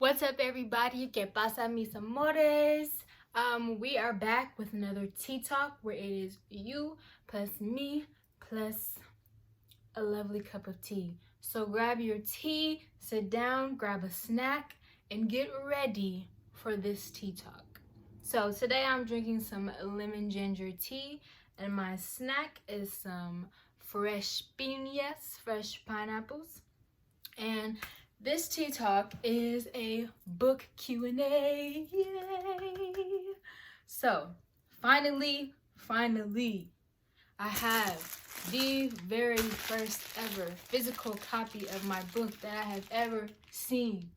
What's up, everybody? ¿Qué pasa, mis amores? We are back with another tea talk where it is you plus me plus a lovely cup of tea. So grab your tea, sit down, grab a snack, and get ready for this tea talk. So today I'm drinking some lemon ginger tea, and my snack is some fresh piñas, fresh pineapples. And this tea talk is a book Q&A. Yay! So, finally, I have the very first ever physical copy of my book that I have ever seen.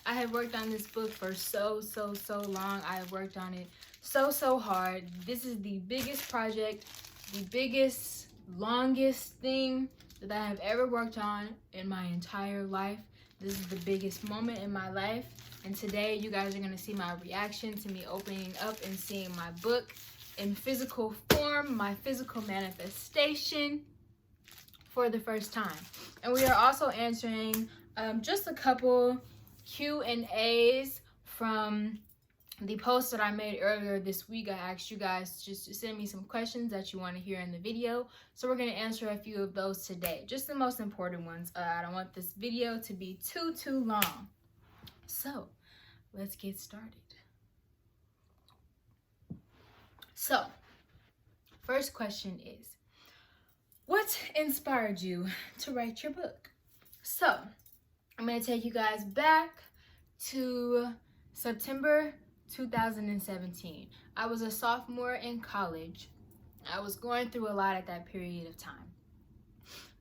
I have worked on this book for so long. I have worked on it so hard. This is the biggest project, the biggest, longest thing that I have ever worked on in my entire life. This is the biggest moment in my life, and today you guys are going to see my reaction to me opening up and seeing my book in physical form, my physical manifestation for the first time. And we are also answering just a couple Q&As from the post that I made earlier this week. I asked you guys just to send me some questions that you want to hear in the video. So we're going to answer a few of those today. Just the most important ones. I don't want this video to be too long. So let's get started. So first question is, what inspired you to write your book? So I'm going to take you guys back to September 2017. I was a sophomore in college. I was going through a lot at that period of time.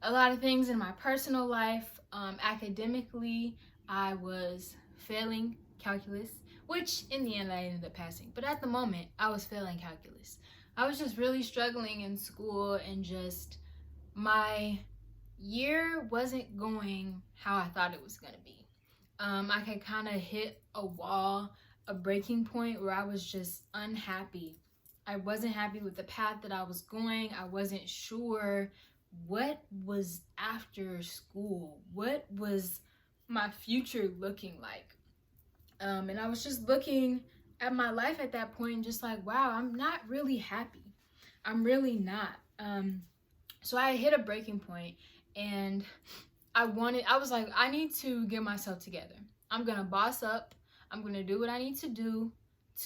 A lot of things in my personal life. Academically, I was failing calculus, which in the end I ended up passing. But at the moment, I was failing calculus. I was just really struggling in school, and just my year wasn't going how I thought it was going to be. I could kind of hit a wall, a breaking point where I was just unhappy. I wasn't happy with the path that I was going. I wasn't sure what was after school. What was my future looking like? And I was just looking at my life at that point, just like, wow, I'm not really happy. I'm really not. So I hit a breaking point, and I was like, I need to get myself together. I'm gonna boss up. I'm going to do what I need to do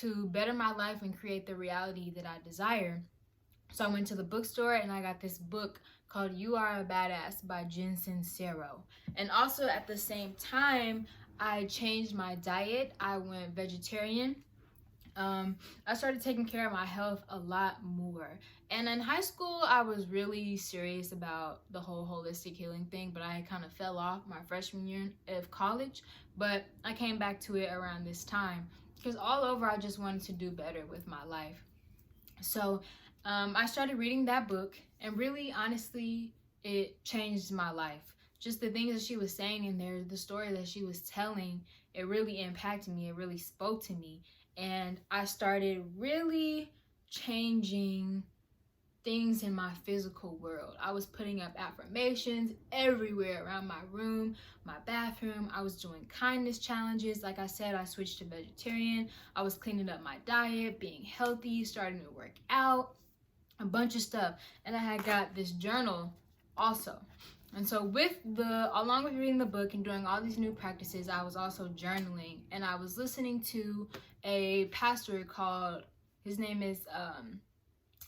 to better my life and create the reality that I desire. So I went to the bookstore and I got this book called You Are a Badass by Jen Sincero. And also at the same time, I changed my diet. I went vegetarian. I started taking care of my health a lot more. And in high school, I was really serious about the whole holistic healing thing, but I kind of fell off my freshman year of college. But I came back to it around this time because all over I just wanted to do better with my life. So I started reading that book, and really, honestly, it changed my life. Just the things that she was saying in there, the story that she was telling, it really impacted me. It really spoke to me. And I started really changing things in my physical world. I was putting up affirmations everywhere around my room, my bathroom. I was doing kindness challenges. Like I said, I switched to vegetarian. I was cleaning up my diet, being healthy, starting to work out, a bunch of stuff. And I had got this journal also. And so along with reading the book and doing all these new practices, I was also journaling, and I was listening to a pastor called, his name is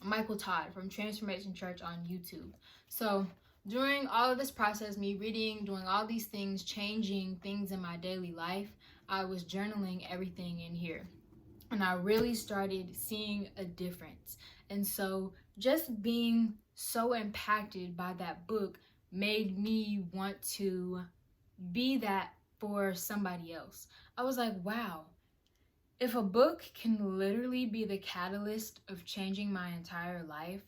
Michael Todd from Transformation Church on YouTube. So during all of this process, me reading, doing all these things, changing things in my daily life, I was journaling everything in here. And I really started seeing a difference. And so just being so impacted by that book made me want to be that for somebody else. I was like, wow, if a book can literally be the catalyst of changing my entire life,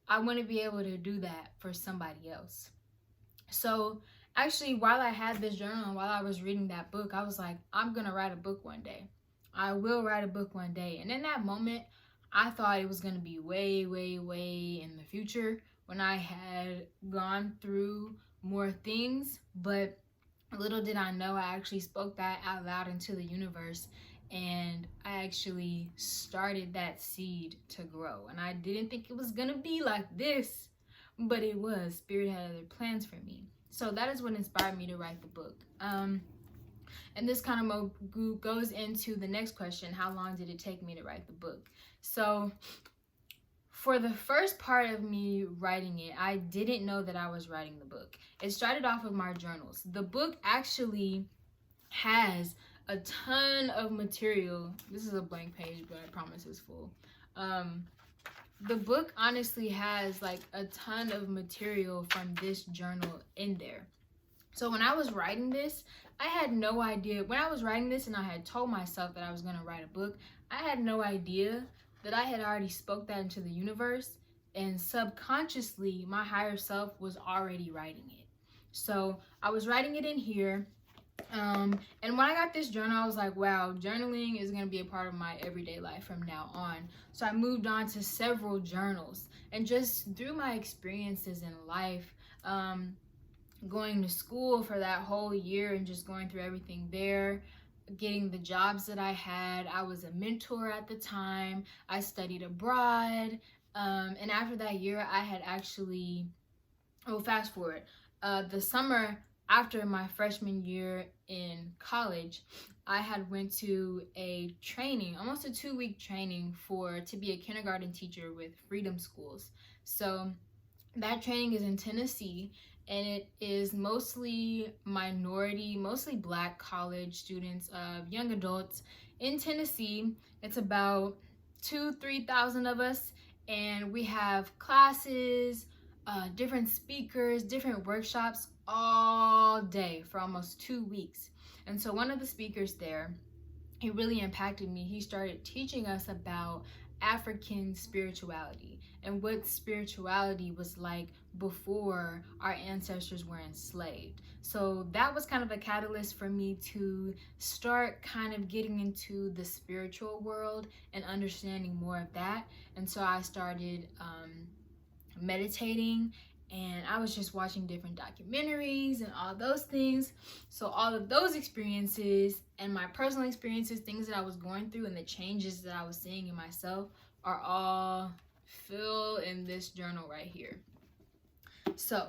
I want to be able to do that for somebody else. So actually, while I had this journal and while I was reading that book, I was like, I'm going to write a book one day. I will write a book one day. And in that moment, I thought it was going to be way in the future when I had gone through more things. But Little did I know, I actually spoke that out loud into the universe, and I actually started that seed to grow. And I didn't think it was gonna be like this, but it was. Spirit had other plans for me. So that is what inspired me to write the book. And this kind of goes into the next question: how long did it take me to write the book? So for the first part of me writing it, I didn't know that I was writing the book. It started off with my journals. The book actually has a ton of material. This is a blank page, but I promise it's full. The book honestly has like a ton of material from this journal in there. So when I was writing this, I had no idea. When I was writing this and I had told myself that I was going to write a book, I had no idea that I had already spoke that into the universe, and subconsciously my higher self was already writing it. So I was writing it in here. And when I got this journal, I was like, wow, journaling is going to be a part of my everyday life from now on. So I moved on to several journals, and just through my experiences in life, going to school for that whole year and just going through everything there, getting the jobs that I had. I was a mentor at the time. I studied abroad. And after that year, I had actually, fast forward, the summer after my freshman year in college, I had went to a training, almost a 2-week training to be a kindergarten teacher with Freedom Schools. So that training is in Tennessee, and it is mostly minority, mostly Black college students, young adults in Tennessee. It's about 2,000-3,000 of us, and we have classes, different speakers, different workshops all day for almost 2 weeks. And so one of the speakers there, he really impacted me. He started teaching us about African spirituality and what spirituality was like before our ancestors were enslaved. So that was kind of a catalyst for me to start kind of getting into the spiritual world and understanding more of that. And so I started meditating, and I was just watching different documentaries and all those things. So all of those experiences and my personal experiences, things that I was going through and the changes that I was seeing in myself, are all filled in this journal right here. So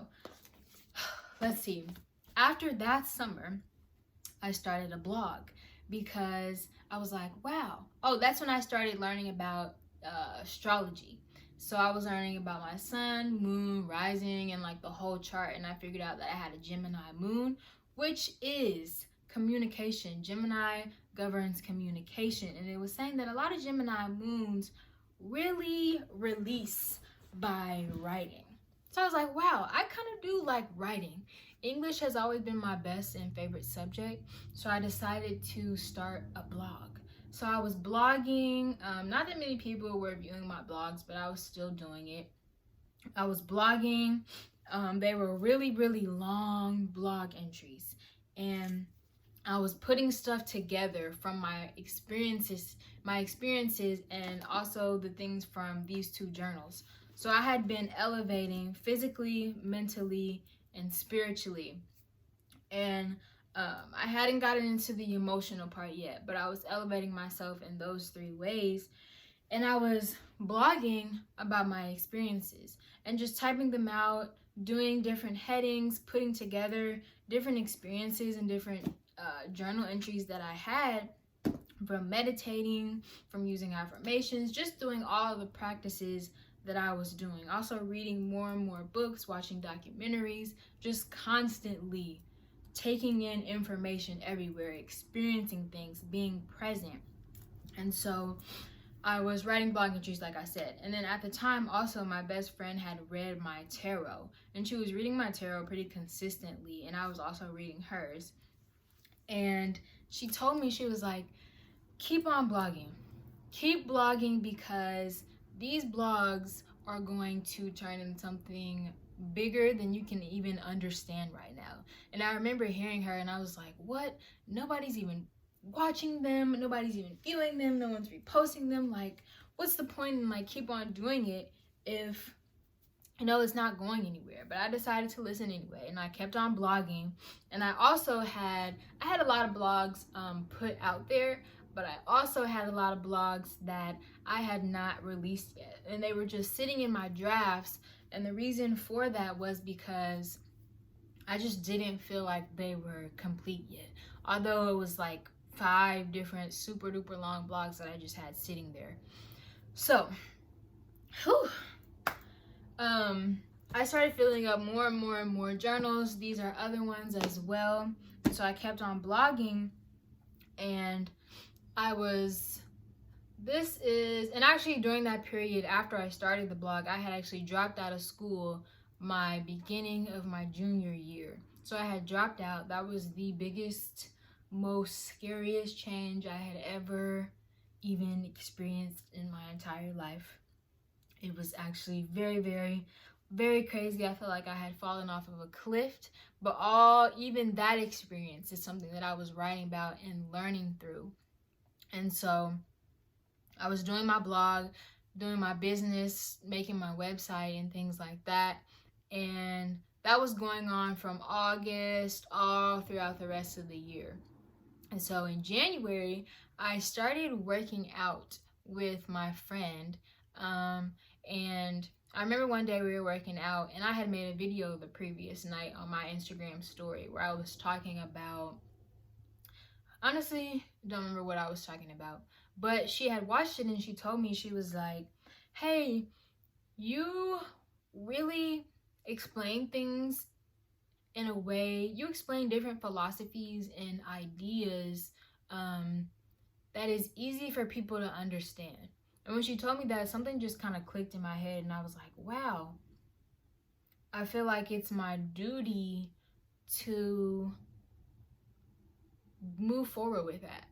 let's see. After that summer, I started a blog because I was like, wow. Oh, that's when I started learning about astrology. So I was learning about my sun, moon, rising, and like the whole chart. And I figured out that I had a Gemini moon, which is communication. Gemini governs communication. And it was saying that a lot of Gemini moons really release by writing. So I was like, wow, I kind of do like writing. English has always been my best and favorite subject. So I decided to start a blog. So I was blogging. Not that many people were viewing my blogs, but I was still doing it. I was blogging. They were really, really long blog entries. And I was putting stuff together from my experiences, and also the things from these 2 journals. So I had been elevating physically, mentally, and spiritually. And I hadn't gotten into the emotional part yet, but I was elevating myself in those 3 ways. And I was blogging about my experiences and just typing them out, doing different headings, putting together different experiences and different journal entries that I had, from meditating, from using affirmations, just doing all of the practices that I was doing. Also reading more and more books, watching documentaries, just constantly taking in information everywhere, experiencing things, being present. And so I was writing blog entries, like I said. And then at the time, also, my best friend had read my tarot, and she was reading my tarot pretty consistently, and I was also reading hers. And she told me, she was like, keep on blogging. Keep blogging, because these blogs are going to turn into something bigger than you can even understand right now. And I remember hearing her, and I was like, what? Nobody's even watching them. Nobody's even viewing them. No one's reposting them. Like, what's the point in like keep on doing it if it's not going anywhere, but I decided to listen anyway, and I kept on blogging. And I had a lot of blogs put out there, but I also had a lot of blogs that I had not released yet, and they were just sitting in my drafts. And the reason for that was because I just didn't feel like they were complete yet, although it was like 5 different super duper long blogs that I just had sitting there. So whew, I started filling up more and more and more journals. These are other ones as well. So I kept on blogging, and and actually during that period after I started the blog, I had actually dropped out of school my beginning of my junior year. So I had dropped out. That was the biggest, most scariest change I had ever even experienced in my entire life. It was actually very, very, very crazy. I felt like I had fallen off of a cliff, but even that experience is something that I was writing about and learning through. And so I was doing my blog, doing my business, making my website and things like that. And that was going on from August all throughout the rest of the year. And so in January, I started working out with my friend. And I remember one day we were working out, and I had made a video the previous night on my Instagram story where I was talking about, honestly, don't remember what I was talking about, but she had watched it and she told me, she was like, hey, you really explain things in a way, you explain different philosophies and ideas that is easy for people to understand. And when she told me that, something just kind of clicked in my head, and I was like, wow, I feel like it's my duty to move forward with that,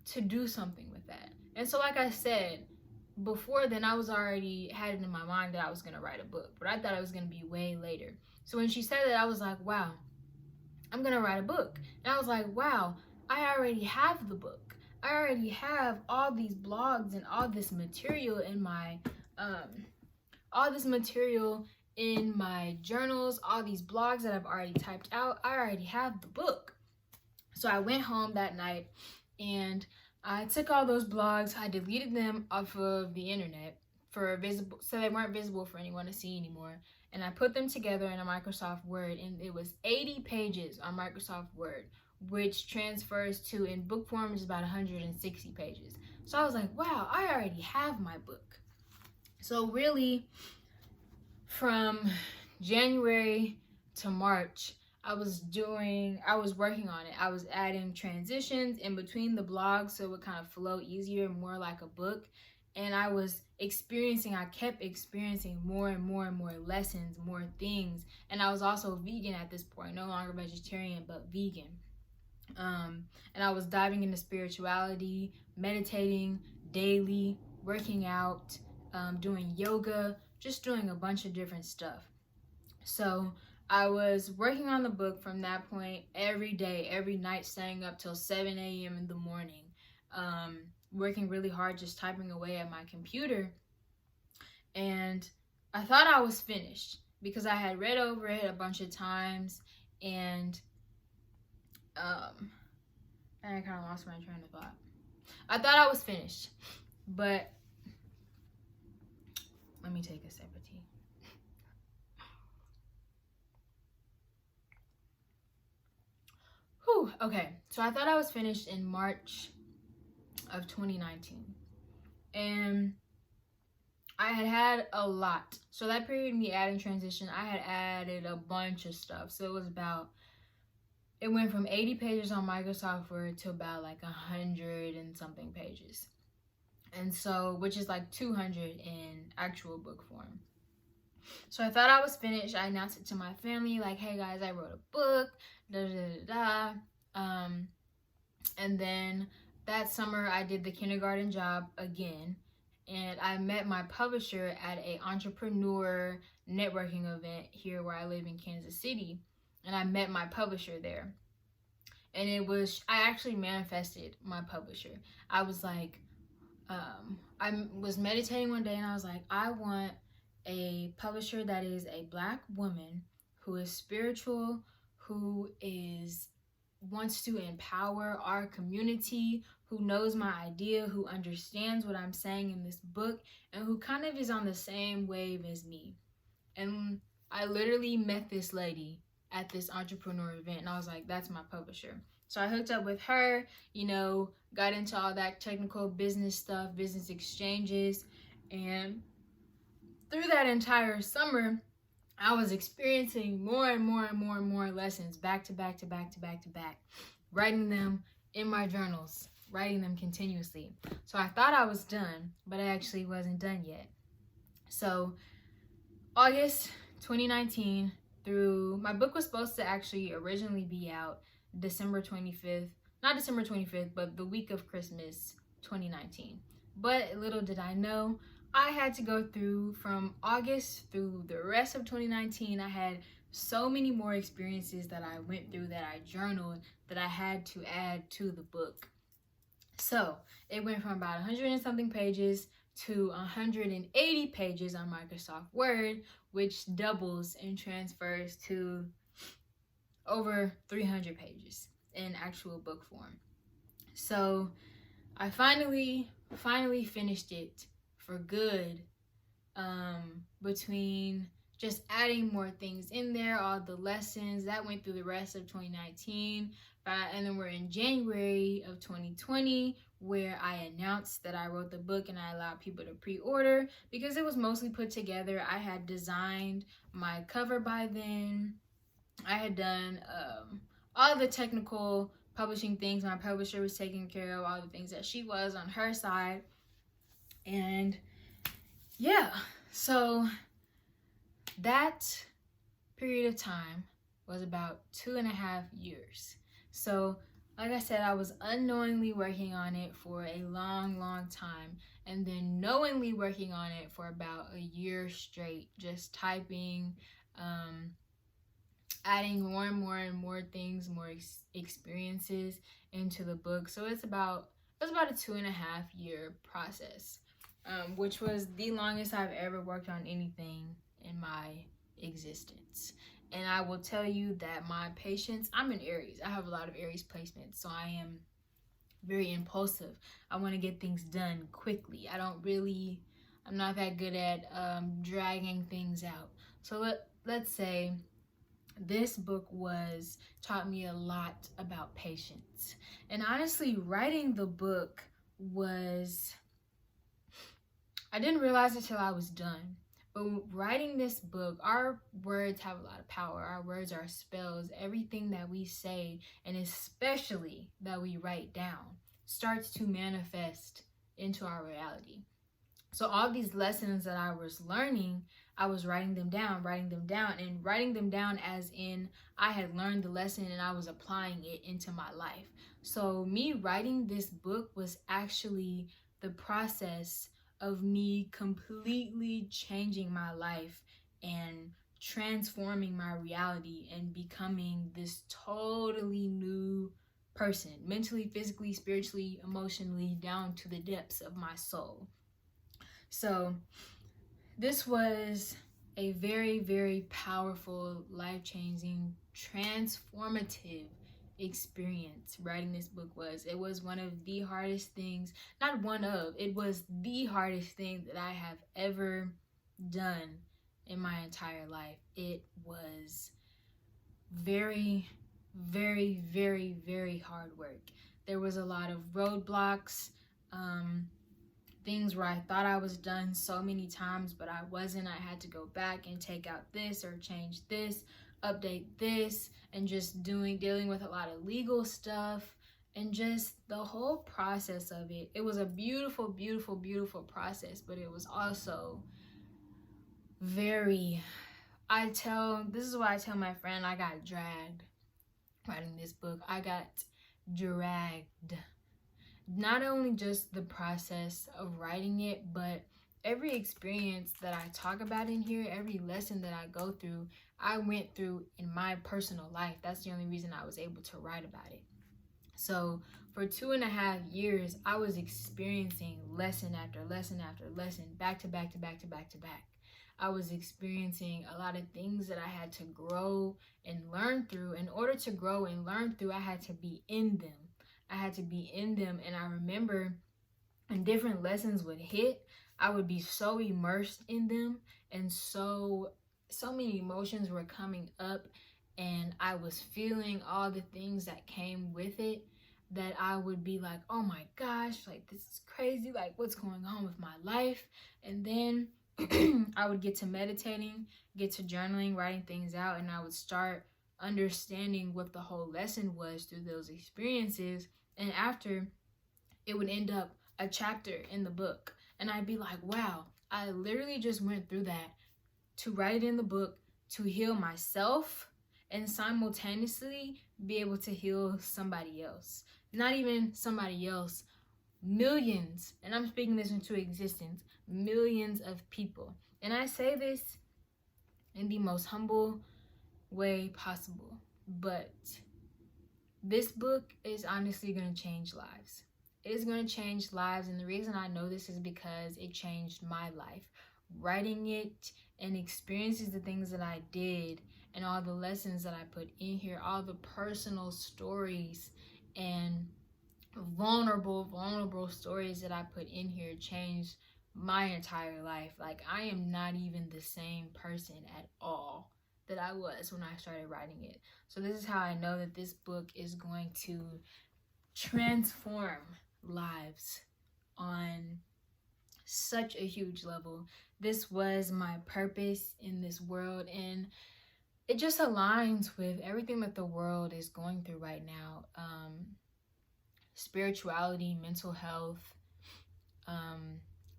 to do something with that. And so like I said, before then I was already had it in my mind that I was going to write a book, but I thought it was going to be way later. So when she said that, I was like, wow, I'm going to write a book. And I was like, wow, I already have the book. I already have all these blogs and all this material in my journals, all these blogs that I've already typed out. I already have the book. So I went home that night and I took all those blogs, I deleted them off of the internet so they weren't visible for anyone to see anymore. And I put them together in a Microsoft Word, and it was 80 pages on Microsoft Word, which transfers to, in book form, is about 160 pages. So I was like, wow, I already have my book. So really, from January to March, I was working on it. I was adding transitions in between the blogs so it would kind of flow easier, more like a book. And I kept experiencing more and more and more lessons, more things. And I was also vegan at this point, no longer vegetarian, but vegan. And I was diving into spirituality, meditating daily, working out, doing yoga, just doing a bunch of different stuff. So I was working on the book from that point every day, every night, staying up till 7 a.m. in the morning, working really hard, just typing away at my computer. And I thought I was finished because I had read over it a bunch of times, and I kind of lost my train of thought. I thought I was finished, but let me take a sip of tea. Whew, okay, so I thought I was finished in March of 2019, and I had a lot. So that period, me adding transition, I had added a bunch of stuff. So it went from 80 pages on Microsoft Word to about like 100 and something pages. And so, which is like 200 in actual book form. So I thought I was finished. I announced it to my family, like, hey guys, I wrote a book, and then that summer I did the kindergarten job again, and I met my publisher at a entrepreneur networking event here where I live in Kansas City, and I met my publisher there. And I actually manifested my publisher. I was like, I was meditating one day and I was like, I want a publisher that is a Black woman who is spiritual, who wants to empower our community, who knows my idea, who understands what I'm saying in this book, and who kind of is on the same wave as me. And I literally met this lady at this entrepreneur event, and I was like, that's my publisher. So I hooked up with her, got into all that technical business stuff, business exchanges, and through that entire summer, I was experiencing more and more and more and more lessons back to back to back to back to back, writing them in my journals, writing them continuously. So I thought I was done, but I actually wasn't done yet. So August 2019 through, my book was supposed to actually originally be out December 25th, not December 25th, but the week of Christmas 2019. But little did I know, I had to go through from August through the rest of 2019. I had so many more experiences that I went through, that I journaled, that I had to add to the book. So it went from about 100 and something pages to 180 pages on Microsoft Word, which doubles and transfers to over 300 pages in actual book form. So I finally finished it for good, between just adding more things in there, all the lessons that went through the rest of 2019. And then we're in January of 2020, where I announced that I wrote the book and I allowed people to pre-order, because it was mostly put together. I had designed my cover by then. I had done all the technical publishing things. My publisher was taking care of all the things that she was on her side. And yeah, so that period of time was about 2.5 years. So like I said, I was unknowingly working on it for a long time, and then knowingly working on it for about a year straight, just typing, adding more and more and more things, more experiences into the book. So it was about a 2.5 year process, which was the longest I've ever worked on anything in my existence. And I will tell you that my patience, I'm an Aries. I have a lot of Aries placements, so I am very impulsive. I want to get things done quickly. I'm not that good at dragging things out. So let's say this book taught me a lot about patience. And honestly, writing the book I didn't realize it till I was done. But writing this book, our words have a lot of power. Our words are spells. Everything that we say, and especially that we write down, starts to manifest into our reality. So all these lessons that I was learning, I was writing them down, and writing them down as in I had learned the lesson and I was applying it into my life. So me writing this book was actually the process of me completely changing my life and transforming my reality and becoming this totally new person, mentally, physically, spiritually, emotionally, down to the depths of my soul. So this was a very, very powerful, life-changing, transformative experience. Writing this book it was one of the hardest things, it was the hardest thing that I have ever done in my entire life. It was very, very, very, very hard work. There was a lot of roadblocks, things where I thought I was done so many times, but I wasn't. I had to go back and take out this or change this, update this, and just dealing with a lot of legal stuff, and just the whole process of it. It was a beautiful, beautiful, beautiful process, but it was also very, this is why I tell my friend I got dragged writing this book. I got dragged. Not only just the process of writing it, but every experience that I talk about in here, every lesson that I go through, I went through in my personal life. That's the only reason I was able to write about it. So for 2.5 years, I was experiencing lesson after lesson after lesson, back to back to back to back to back. I was experiencing a lot of things that I had to grow and learn through. In order to grow and learn through, I had to be in them. I had to be in them. And I remember when different lessons would hit, I would be so immersed in them, and so many emotions were coming up, and I was feeling all the things that came with it, that I would be like, oh my gosh, like this is crazy, like what's going on with my life? And then I would get to meditating, get to journaling, writing things out, and I would start understanding what the whole lesson was through those experiences. And after, it would end up a chapter in the book, and I'd be like, wow, I literally just went through that to write it in the book, to heal myself, and simultaneously be able to heal somebody else. Not even somebody else, millions, and I'm speaking this into existence, millions of people. And I say this in the most humble way possible, but this book is honestly going to change lives. It is going to change lives, and the reason I know this is because it changed my life. Writing it and experiences the things that I did, and all the lessons that I put in here, all the personal stories and vulnerable stories that I put in here changed my entire life. Like, I am not even the same person at all that I was when I started writing it. So this is how I know that this book is going to transform lives on such a huge level. This was my purpose in this world, and it just aligns with everything that the world is going through right now. Spirituality, mental health,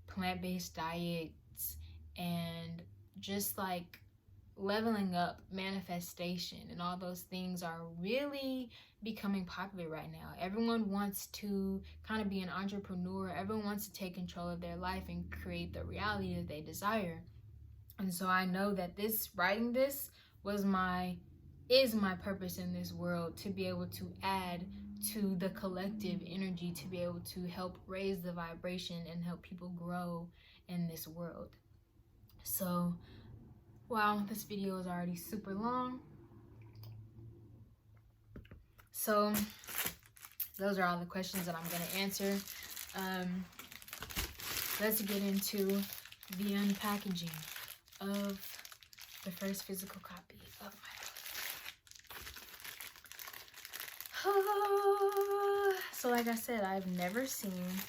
plant-based diets, and just like leveling up, manifestation, and all those things are really becoming popular right now. Everyone wants to kind of be an entrepreneur. Everyone wants to take control of their life and create the reality that they desire. And so I know that writing this is my purpose in this world, to be able to add to the collective energy, to be able to help raise the vibration and help people grow in this world. So, wow, this video is already super long. So those are all the questions that I'm going to answer. Let's get into the unpackaging of the first physical copy of my book. So like I said, I've never seen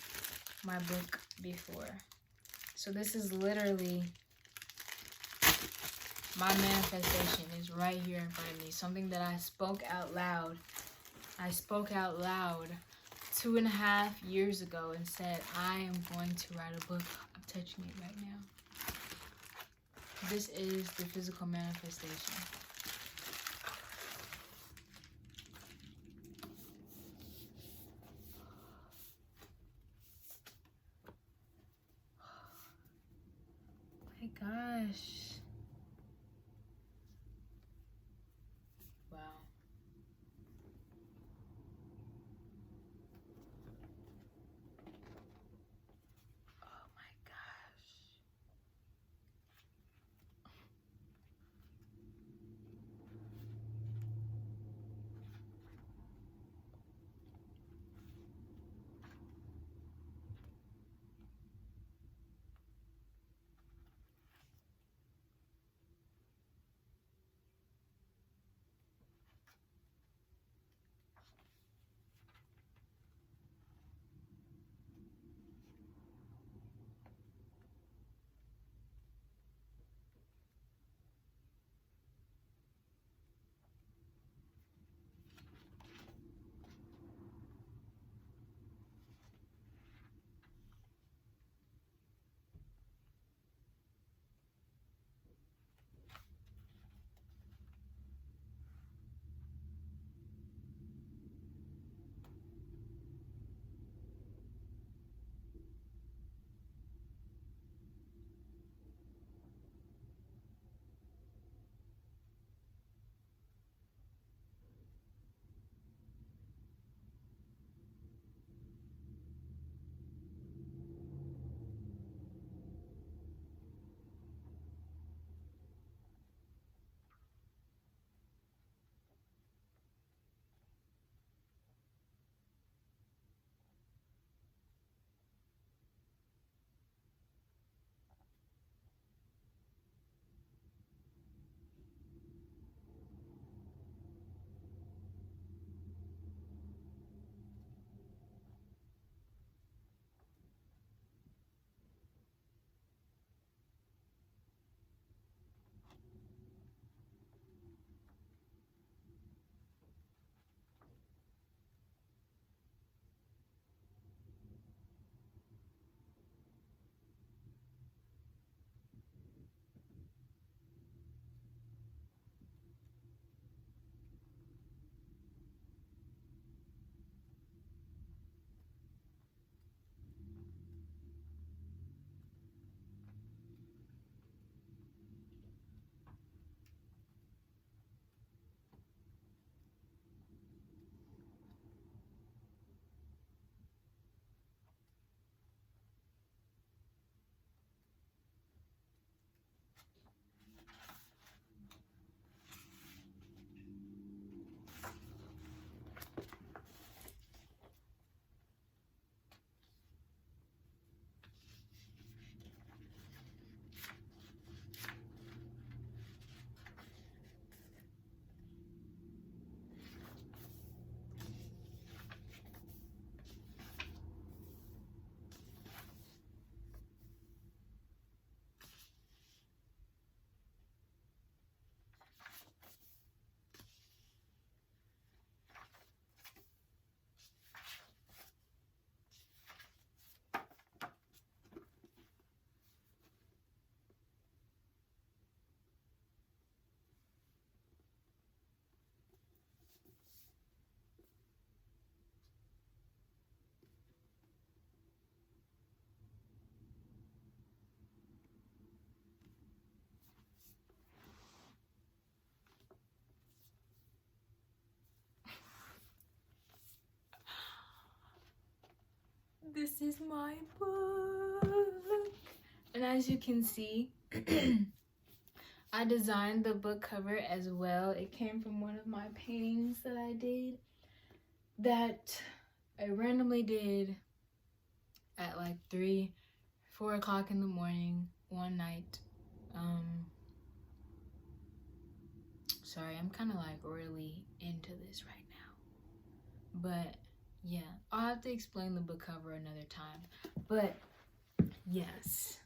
my book before. So this is literally my manifestation, is right here in front of me. Something that I spoke out loud. I spoke out loud 2.5 years ago and said, I am going to write a book. I'm touching it right now. This is the physical manifestation. My gosh. Wow. Oh my gosh. This is my book. And as you can see, I designed the book cover as well. It came from one of my paintings that I did, that I randomly did at like 4 o'clock in the morning one night. Sorry, I'm kind of like really into this right now. But yeah, I'll have to explain the book cover another time. But yes,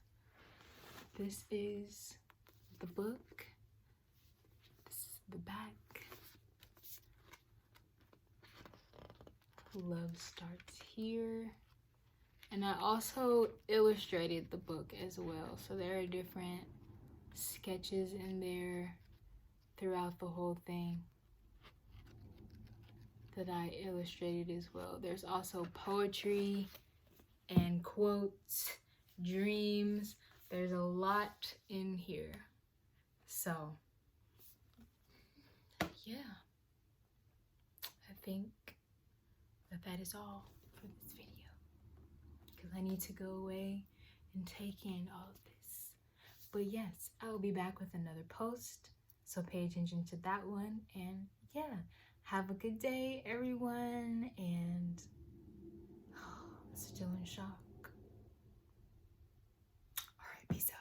this is the book. This is the back. Love starts here. And I also illustrated the book as well. So there are different sketches in there throughout the whole thing that I illustrated as well. There's also poetry and quotes, dreams. There's a lot in here. So, yeah. I think that is all for this video, because I need to go away and take in all of this. But yes, I will be back with another post, so pay attention to that one. And yeah, have a good day, everyone. And still in shock. All right, peace out.